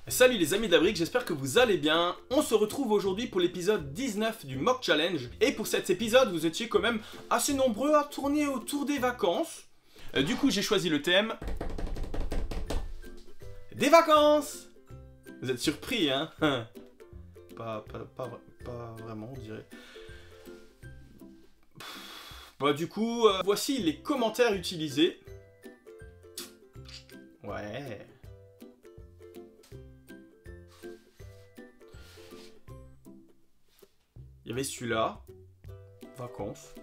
Salut les amis d'Abric, j'espère que vous allez bien. On se retrouve aujourd'hui pour l'épisode 19 du Mock Challenge. Et pour cet épisode, vous étiez quand même assez nombreux à tourner autour des vacances. Du coup, j'ai choisi le thème... des vacances. Vous êtes surpris, hein? Pas vraiment, on dirait. Bah du coup, voici les commentaires utilisés. Ouais... Il y avait celui-là, vacances.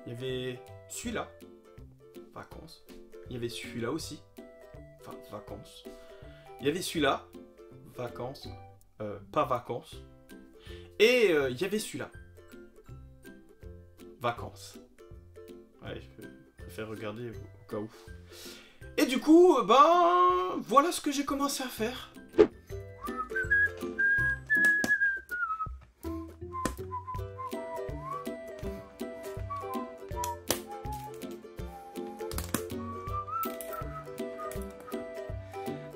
Il y avait celui-là, vacances. Il y avait celui-là aussi, vacances. Il y avait celui-là, vacances, pas vacances. Et il y avait celui-là, vacances. Ouais, je préfère regarder au cas où. Et du coup, ben, voilà ce que j'ai commencé à faire.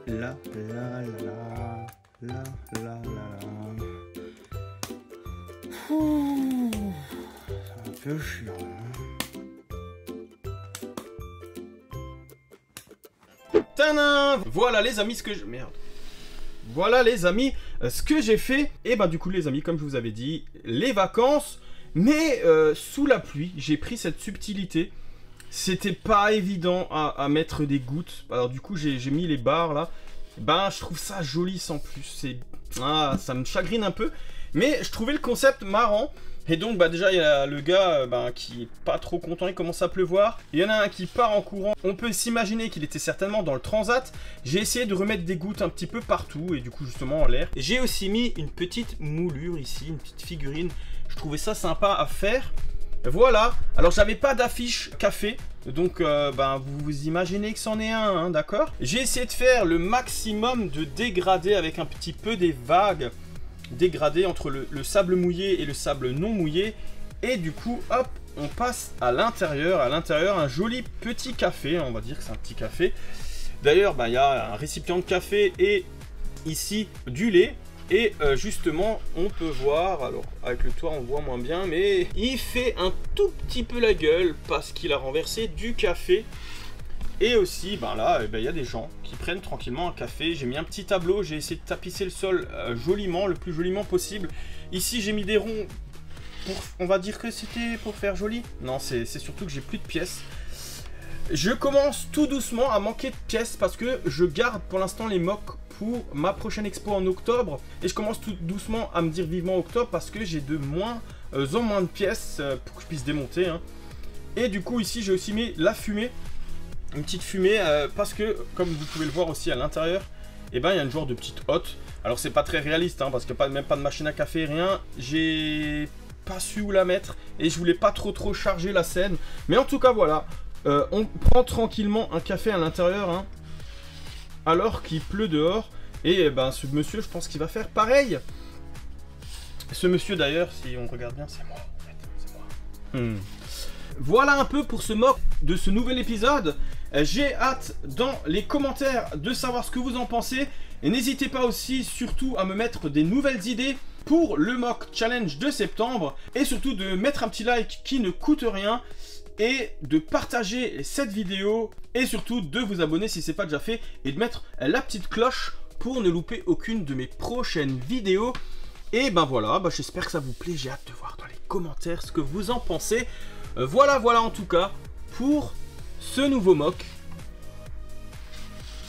La la la la la la la. C'est un peu chiant. Tadam! Voilà les amis ce que je... Merde. Voilà les amis ce que j'ai fait. Et ben du coup les amis, comme je vous avais dit, les vacances. Mais sous la pluie, j'ai pris cette subtilité. C'était pas évident à mettre des gouttes. Alors du coup j'ai mis les barres là. Ben je trouve ça joli sans plus. C'est... Ah, ça me chagrine un peu. Mais je trouvais le concept marrant. Et donc bah déjà il y a le gars qui est pas trop content, il commence à pleuvoir. Il y en a un qui part en courant. On peut s'imaginer qu'il était certainement dans le transat. J'ai essayé de remettre des gouttes un petit peu partout et du coup justement en l'air. J'ai aussi mis une petite moulure ici, une petite figurine. Je trouvais ça sympa à faire. Voilà, alors j'avais pas d'affiche café, donc vous imaginez que c'en est un, hein, d'accord? J'ai essayé de faire le maximum de dégradés avec un petit peu des vagues dégradées entre le sable mouillé et le sable non mouillé. Et du coup, hop, on passe à l'intérieur un joli petit café, on va dire que c'est un petit café. D'ailleurs, il y a un récipient de café et ici du lait. Et justement, on peut voir, alors avec le toit on voit moins bien, mais il fait un tout petit peu la gueule parce qu'il a renversé du café. Et aussi, là, il y a des gens qui prennent tranquillement un café. J'ai mis un petit tableau, j'ai essayé de tapisser le sol joliment, le plus joliment possible. Ici, j'ai mis des ronds, on va dire que c'était pour faire joli. Non, c'est surtout que j'ai plus de pièces. Je commence tout doucement à manquer de pièces parce que je garde pour l'instant les mocks pour ma prochaine expo en octobre. Et je commence tout doucement à me dire vivement octobre parce que j'ai de moins en moins de pièces pour que je puisse démonter. Hein. Et du coup ici j'ai aussi mis la fumée, une petite fumée parce que comme vous pouvez le voir aussi à l'intérieur, il y a une genre de petite hotte. Alors c'est pas très réaliste hein, parce qu'il n'y a même pas de machine à café, rien. J'ai pas su où la mettre et je voulais pas trop charger la scène. Mais en tout cas voilà. On prend tranquillement un café à l'intérieur, hein, alors qu'il pleut dehors. Et ce monsieur, je pense qu'il va faire pareil. Ce monsieur d'ailleurs, si on regarde bien, c'est moi. En fait, c'est moi. Voilà un peu pour ce mock de ce nouvel épisode. J'ai hâte dans les commentaires de savoir ce que vous en pensez. Et n'hésitez pas aussi, surtout, à me mettre des nouvelles idées pour le mock challenge de septembre. Et surtout de mettre un petit like qui ne coûte rien. Et de partager cette vidéo et surtout de vous abonner si ce n'est pas déjà fait et de mettre la petite cloche pour ne louper aucune de mes prochaines vidéos. Et voilà, j'espère que ça vous plaît, j'ai hâte de voir dans les commentaires ce que vous en pensez. Voilà en tout cas pour ce nouveau mock.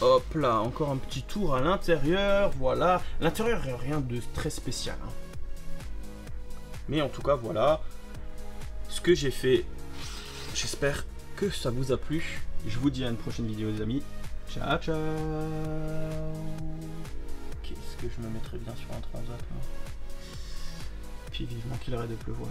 Hop là, encore un petit tour à l'intérieur, voilà. L'intérieur, rien de très spécial. Hein. Mais en tout cas, voilà ce que j'ai fait. J'espère que ça vous a plu. Je vous dis à une prochaine vidéo les amis. Ciao ciao. Qu'est-ce que je me mettrais bien sur un transat. Puis vivement qu'il arrête de pleuvoir.